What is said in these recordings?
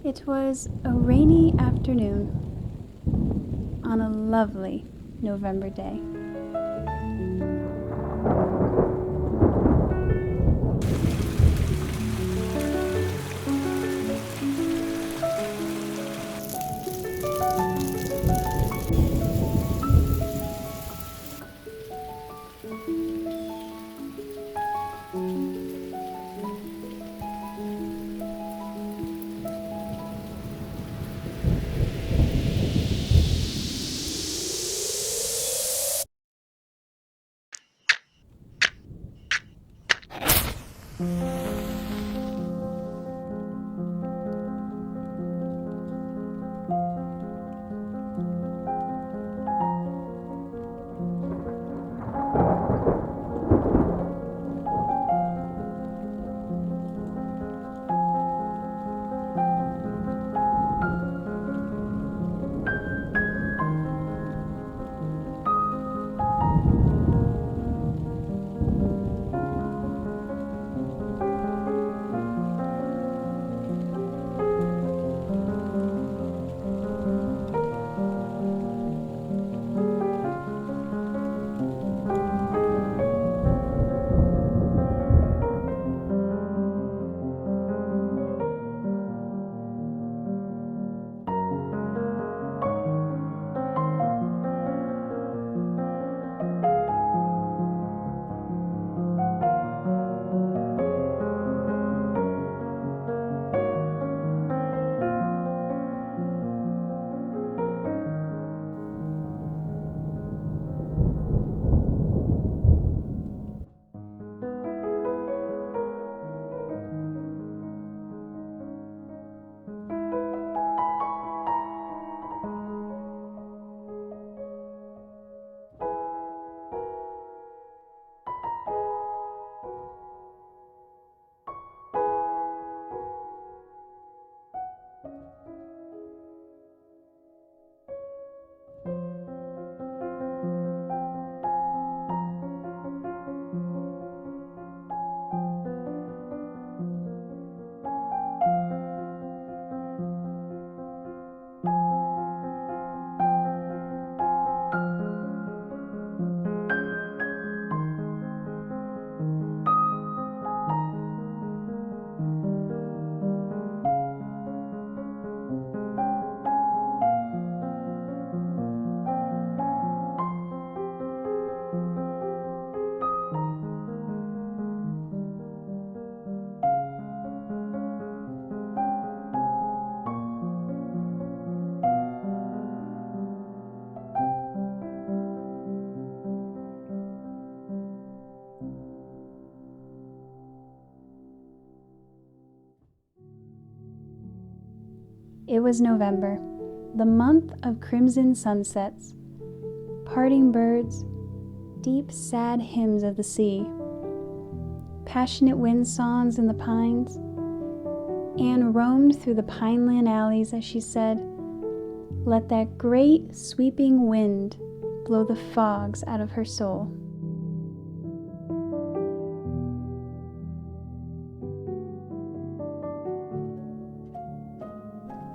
It was a rainy afternoon on a lovely November day. It was November, the month of crimson sunsets, parting birds, deep sad hymns of the sea, passionate wind songs in the pines. Anne roamed through the pineland alleys as she said, "Let that great sweeping wind blow the fogs out of her soul."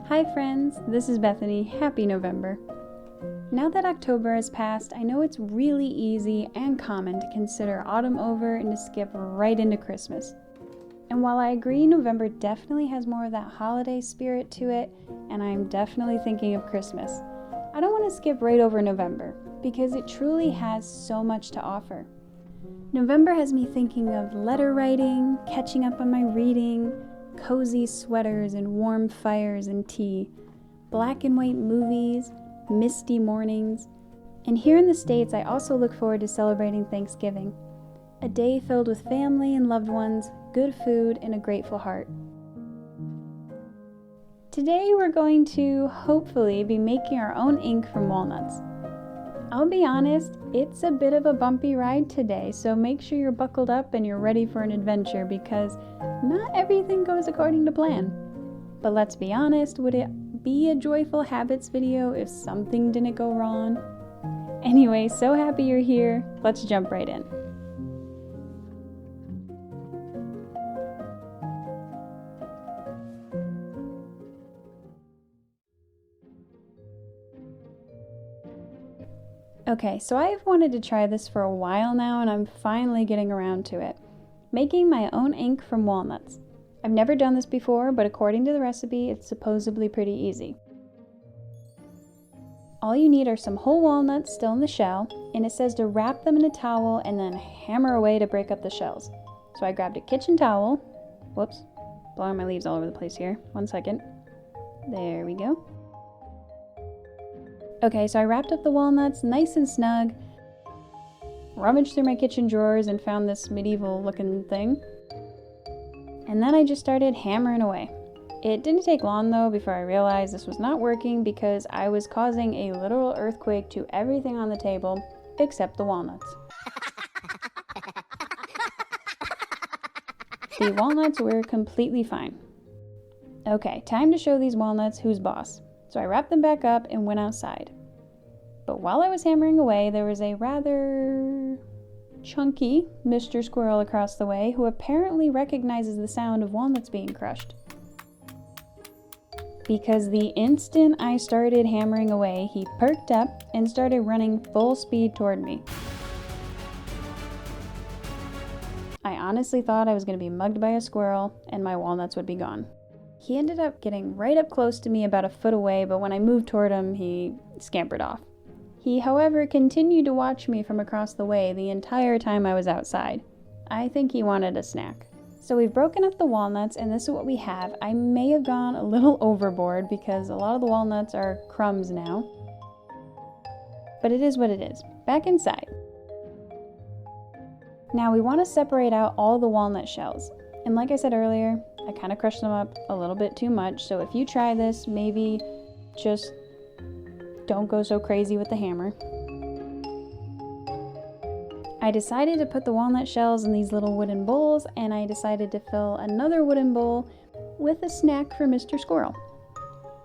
Hi friends, this is Bethany. Happy November. Now that October has passed, I know it's really easy and common to consider autumn over and to skip right into Christmas. And while I agree November definitely has more of that holiday spirit to it, and I'm definitely thinking of Christmas, I don't want to skip right over November because it truly has so much to offer. November has me thinking of letter writing, catching up on my reading, cozy sweaters and warm fires and tea, black and white movies, misty mornings, and here in the States I also look forward to celebrating Thanksgiving, a day filled with family and loved ones, good food, and a grateful heart. Today we're going to hopefully be making our own ink from walnuts. I'll be honest, it's a bit of a bumpy ride today, so make sure you're buckled up and you're ready for an adventure because not everything goes according to plan. But let's be honest, would it be a Joyful Habits video if something didn't go wrong? Anyway, so happy you're here. Let's jump right in. Okay, so I've wanted to try this for a while now, and I'm finally getting around to it. Making my own ink from walnuts. I've never done this before, but according to the recipe, it's supposedly pretty easy. All you need are some whole walnuts still in the shell, and it says to wrap them in a towel and then hammer away to break up the shells. So I grabbed a kitchen towel. Whoops, blowing my leaves all over the place here. 1 second. There we go. Okay, so I wrapped up the walnuts nice and snug, rummaged through my kitchen drawers and found this medieval looking thing. And then I just started hammering away. It didn't take long though before I realized this was not working because I was causing a literal earthquake to everything on the table except the walnuts. The walnuts were completely fine. Okay, time to show these walnuts who's boss. So I wrapped them back up and went outside. But while I was hammering away, there was a rather chunky Mr. Squirrel across the way who apparently recognizes the sound of walnuts being crushed. Because the instant I started hammering away, he perked up and started running full speed toward me. I honestly thought I was going to be mugged by a squirrel and my walnuts would be gone. He ended up getting right up close to me about a foot away, but when I moved toward him, he scampered off. He, however, continued to watch me from across the way the entire time I was outside. I think he wanted a snack. So we've broken up the walnuts, and this is what we have. I may have gone a little overboard because a lot of the walnuts are crumbs now. But it is what it is. Back inside. Now we want to separate out all the walnut shells. And like I said earlier, I kind of crushed them up a little bit too much, so if you try this, maybe just don't go so crazy with the hammer. I decided to put the walnut shells in these little wooden bowls, and I decided to fill another wooden bowl with a snack for Mr. Squirrel.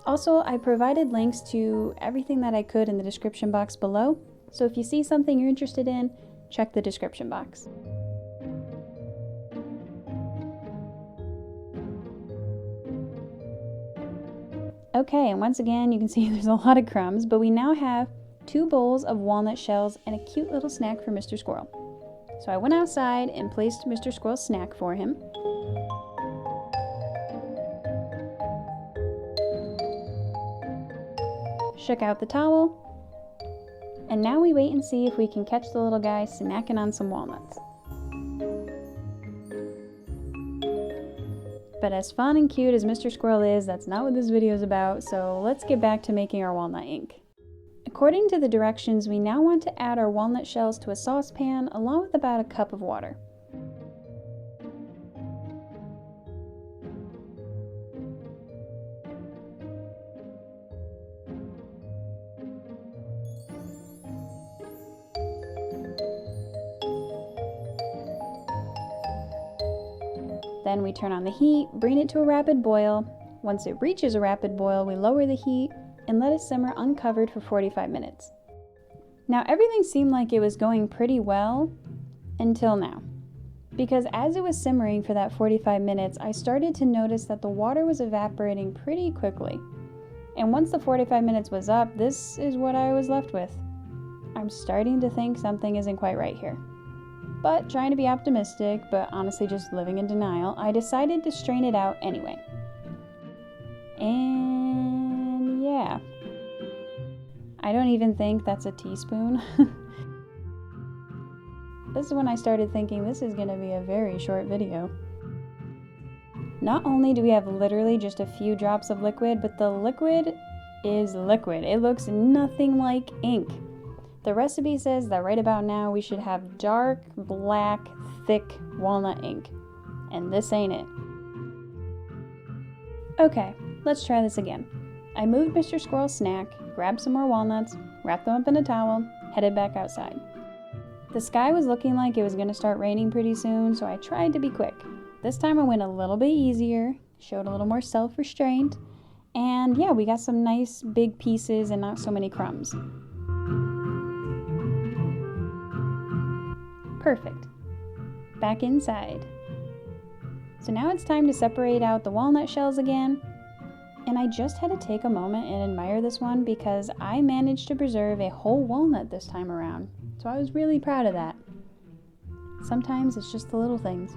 Also, I provided links to everything that I could in the description box below, so if you see something you're interested in, check the description box. Okay, and once again, you can see there's a lot of crumbs, but we now have 2 bowls of walnut shells and a cute little snack for Mr. Squirrel. So I went outside and placed Mr. Squirrel's snack for him. Shook out the towel, and now we wait and see if we can catch the little guy snacking on some walnuts. But as fun and cute as Mr. Squirrel is, that's not what this video is about, so let's get back to making our walnut ink. According to the directions, we now want to add our walnut shells to a saucepan along with about a cup of water. Then we turn on the heat, bring it to a rapid boil. Once it reaches a rapid boil, we lower the heat and let it simmer uncovered for 45 minutes. Now everything seemed like it was going pretty well until now. Because as it was simmering for that 45 minutes, I started to notice that the water was evaporating pretty quickly. And once the 45 minutes was up, this is what I was left with. I'm starting to think something isn't quite right here. But trying to be optimistic, but honestly just living in denial, I decided to strain it out anyway. And yeah. I don't even think that's a teaspoon. This is when I started thinking this is going to be a very short video. Not only do we have literally just a few drops of liquid, but the liquid is liquid. It looks nothing like ink. The recipe says that right about now we should have dark, black, thick walnut ink. And this ain't it. Okay, let's try this again. I moved Mr. Squirrel's snack, grabbed some more walnuts, wrapped them up in a towel, headed back outside. The sky was looking like it was going to start raining pretty soon, so I tried to be quick. This time I went a little bit easier, showed a little more self-restraint, and yeah, we got some nice big pieces and not so many crumbs. Perfect. Back inside. So now it's time to separate out the walnut shells again. And I just had to take a moment and admire this one because I managed to preserve a whole walnut this time around. So I was really proud of that. Sometimes it's just the little things.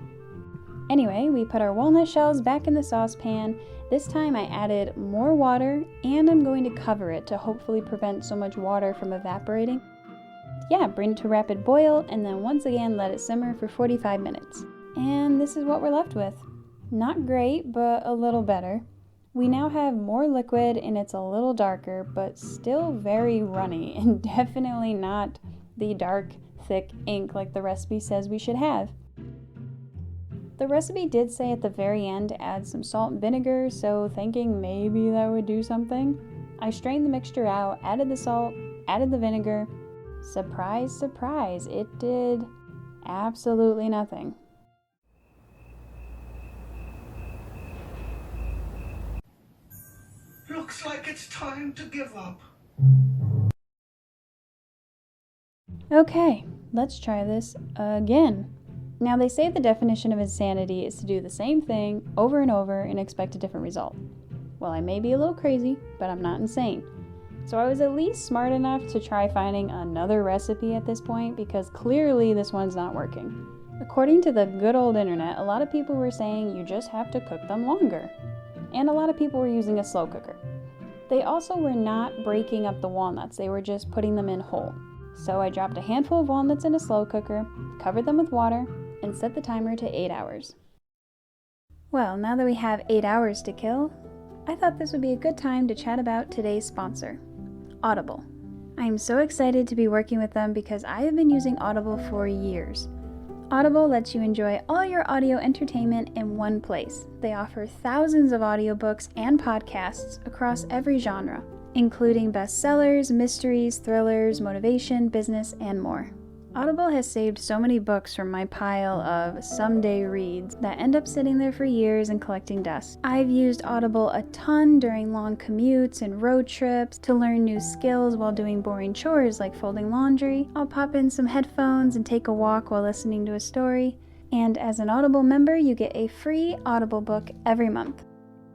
Anyway, we put our walnut shells back in the saucepan. This time I added more water, and I'm going to cover it to hopefully prevent so much water from evaporating. Yeah, bring it to rapid boil, and then once again let it simmer for 45 minutes. And this is what we're left with. Not great, but a little better. We now have more liquid and it's a little darker, but still very runny and definitely not the dark, thick ink like the recipe says we should have. The recipe did say at the very end to add some salt and vinegar, so thinking maybe that would do something, I strained the mixture out, added the salt, added the vinegar. Surprise, surprise, it did absolutely nothing. Looks like it's time to give up. Okay, let's try this again. Now they say the definition of insanity is to do the same thing over and over and expect a different result. Well, I may be a little crazy, but I'm not insane. So I was at least smart enough to try finding another recipe at this point because clearly this one's not working. According to the good old internet, a lot of people were saying you just have to cook them longer. And a lot of people were using a slow cooker. They also were not breaking up the walnuts, they were just putting them in whole. So I dropped a handful of walnuts in a slow cooker, covered them with water, and set the timer to 8 hours. Well, now that we have 8 hours to kill, I thought this would be a good time to chat about today's sponsor, Audible. I am so excited to be working with them because I have been using Audible for years. Audible lets you enjoy all your audio entertainment in one place. They offer thousands of audiobooks and podcasts across every genre, including bestsellers, mysteries, thrillers, motivation, business, and more. Audible has saved so many books from my pile of someday reads that end up sitting there for years and collecting dust. I've used Audible a ton during long commutes and road trips to learn new skills while doing boring chores like folding laundry. I'll pop in some headphones and take a walk while listening to a story. And as an Audible member, you get a free Audible book every month.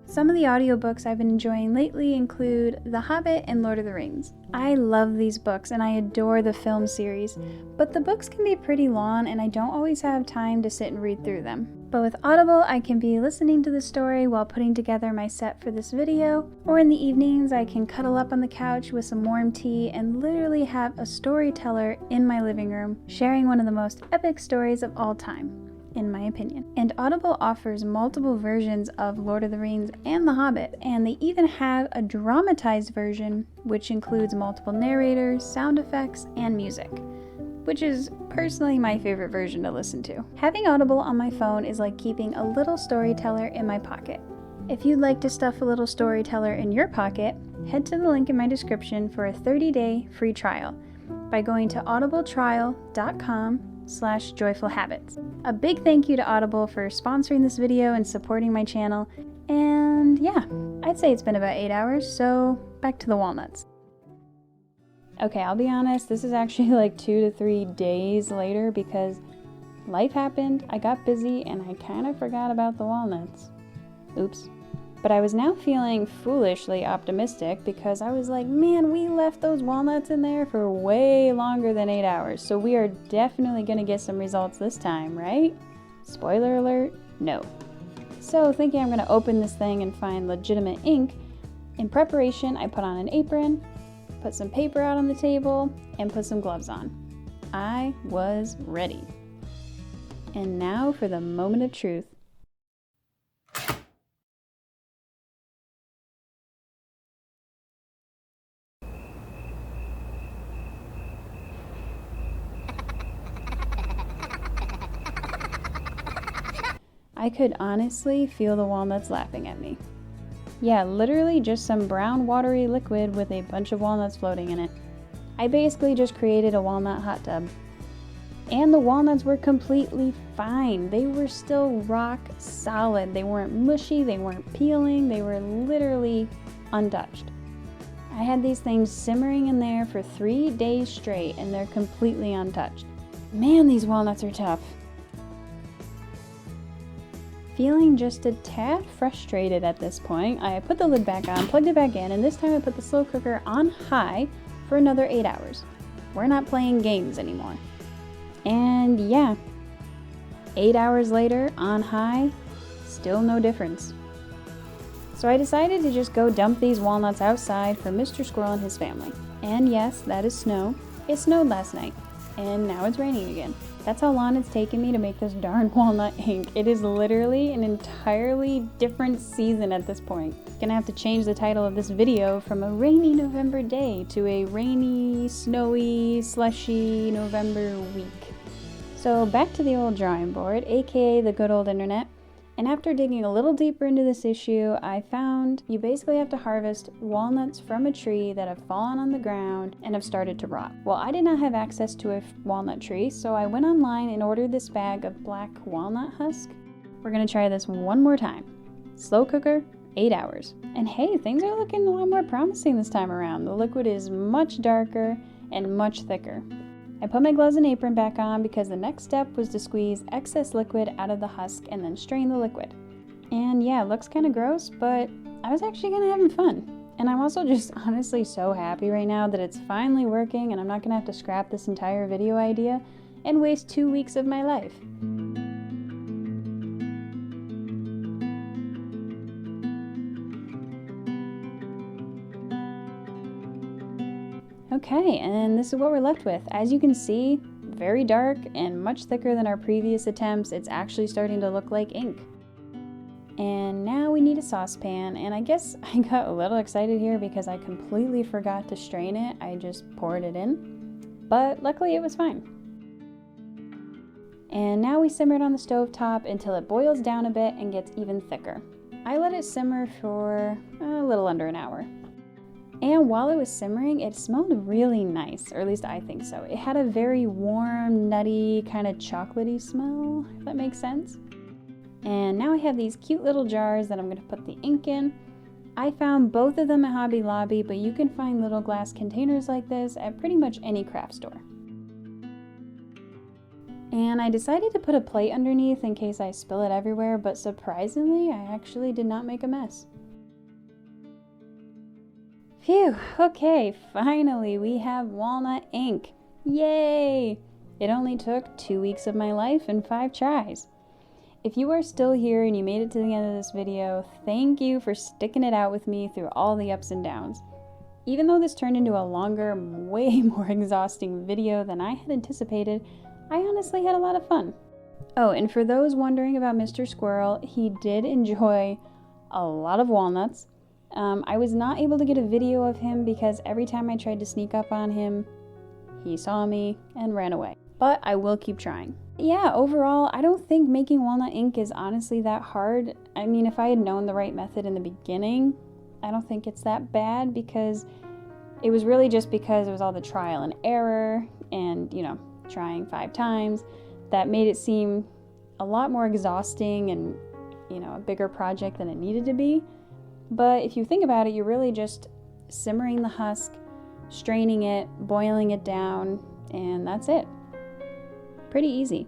Some of the audiobooks I've been enjoying lately include The Hobbit and Lord of the Rings. I love these books and I adore the film series, but the books can be pretty long and I don't always have time to sit and read through them. But with Audible, I can be listening to the story while putting together my set for this video, or in the evenings I can cuddle up on the couch with some warm tea and literally have a storyteller in my living room sharing one of the most epic stories of all time, in my opinion. And Audible offers multiple versions of Lord of the Rings and The Hobbit, and they even have a dramatized version which includes multiple narrators, sound effects, and music, which is personally my favorite version to listen to. Having Audible on my phone is like keeping a little storyteller in my pocket. If you'd like to stuff a little storyteller in your pocket, head to the link in my description for a 30-day free trial by going to audibletrial.com/joyfulhabits. A big thank you to Audible for sponsoring this video and supporting my channel. And yeah, I'd say it's been about 8 hours, so back to the walnuts. Okay, I'll be honest, this is actually like 2 to 3 days later because life happened, I got busy, and I kind of forgot about the walnuts. Oops. But I was now feeling foolishly optimistic because I was like, man, we left those walnuts in there for way longer than 8 hours, so we are definitely going to get some results this time, right? Spoiler alert, no. So thinking I'm going to open this thing and find legitimate ink, in preparation I put on an apron, put some paper out on the table, and put some gloves on. I was ready. And now for the moment of truth. I could honestly feel the walnuts laughing at me. Yeah, literally just some brown watery liquid with a bunch of walnuts floating in it. I basically just created a walnut hot tub. And the walnuts were completely fine. They were still rock solid. They weren't mushy, they weren't peeling, they were literally untouched. I had these things simmering in there for 3 days straight and they're completely untouched. Man, these walnuts are tough. feeling just a tad frustrated at this point, I put the lid back on, plugged it back in, and this time I put the slow cooker on high for another 8 hours. We're not playing games anymore. And yeah, 8 hours later, on high, still no difference. So I decided to just go dump these walnuts outside for Mr. Squirrel and his family. And yes, that is snow. It snowed last night, and now it's raining again. That's how long it's taken me to make this darn walnut ink. It is literally an entirely different season at this point. Gonna have to change the title of this video from a rainy November day to a rainy, snowy, slushy November week. So back to the old drawing board, aka the good old internet. And after digging a little deeper into this issue, I found you basically have to harvest walnuts from a tree that have fallen on the ground and have started to rot. Well, I did not have access to a walnut tree, so I went online and ordered this bag of black walnut husk. We're gonna try this one more time. Slow cooker, 8 hours. And hey, things are looking a lot more promising this time around. The liquid is much darker and much thicker. I put my gloves and apron back on because the next step was to squeeze excess liquid out of the husk and then strain the liquid. And yeah, it looks kind of gross, but I was actually kind of having fun. And I'm also just honestly so happy right now that it's finally working and I'm not gonna have to scrap this entire video idea and waste 2 weeks of my life. Okay, and this is what we're left with. As you can see, very dark and much thicker than our previous attempts. It's actually starting to look like ink. And now we need a saucepan, and I guess I got a little excited here because I completely forgot to strain it. I just poured it in, but luckily it was fine. And now we simmer it on the stove top until it boils down a bit and gets even thicker. I let it simmer for a little under an hour. And while it was simmering, it smelled really nice, or at least I think so. It had a very warm, nutty, kind of chocolatey smell, if that makes sense. And now I have these cute little jars that I'm going to put the ink in. I found both of them at Hobby Lobby, but you can find little glass containers like this at pretty much any craft store. And I decided to put a plate underneath in case I spill it everywhere, but surprisingly, I actually did not make a mess. Phew, okay, finally we have walnut ink. Yay! It only took 2 weeks of my life and 5 tries. If you are still here and you made it to the end of this video, thank you for sticking it out with me through all the ups and downs. Even though this turned into a longer, way more exhausting video than I had anticipated, I honestly had a lot of fun. Oh, and for those wondering about Mr. Squirrel, he did enjoy a lot of walnuts. I was not able to get a video of him because every time I tried to sneak up on him, he saw me and ran away. But I will keep trying. Yeah, overall, I don't think making walnut ink is honestly that hard. I mean, if I had known the right method in the beginning, I don't think it's that bad because it was really just because it was all the trial and error and, trying 5 times that made it seem a lot more exhausting and, a bigger project than it needed to be. But if you think about it, you're really just simmering the husk, straining it, boiling it down, and that's it. Pretty easy.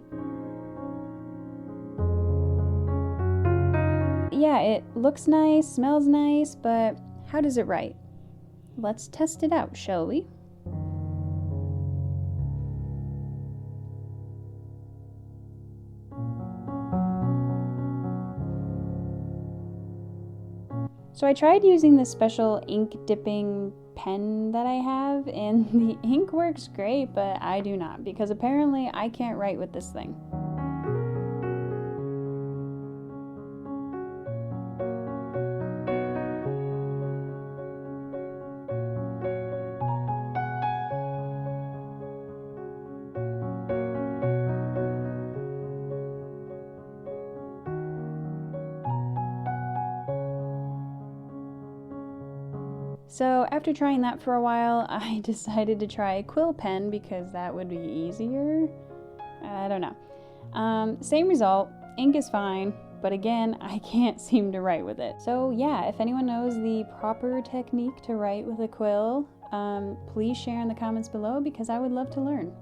Yeah, it looks nice, smells nice, but how does it write? Let's test it out, shall we? So I tried using this special ink dipping pen that I have, and the ink works great, but I do not, because apparently I can't write with this thing. So after trying that for a while, I decided to try a quill pen because that would be easier. I don't know. Same result, ink is fine, but again, I can't seem to write with it. So yeah, if anyone knows the proper technique to write with a quill, please share in the comments below because I would love to learn.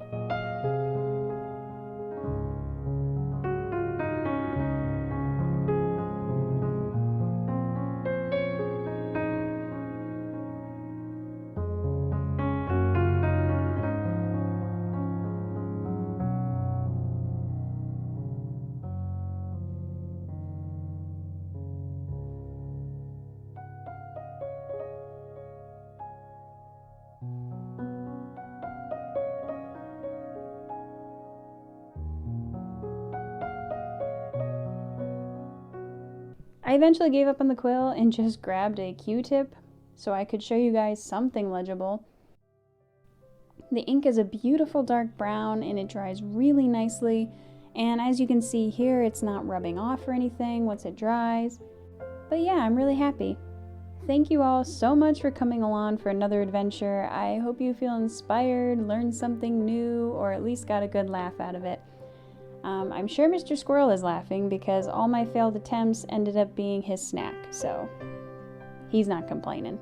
I eventually gave up on the quill and just grabbed a Q-tip so I could show you guys something legible. The ink is a beautiful dark brown and it dries really nicely, and as you can see here, it's not rubbing off or anything once it dries. But yeah, I'm really happy. Thank you all so much for coming along for another adventure. I hope you feel inspired, learned something new, or at least got a good laugh out of it. I'm sure Mr. Squirrel is laughing because all my failed attempts ended up being his snack, so he's not complaining.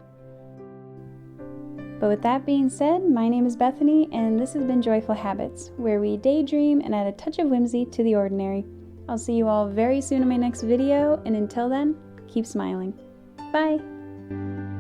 But with that being said, my name is Bethany, and this has been Joyful Habits, where we daydream and add a touch of whimsy to the ordinary. I'll see you all very soon in my next video, and until then, keep smiling. Bye!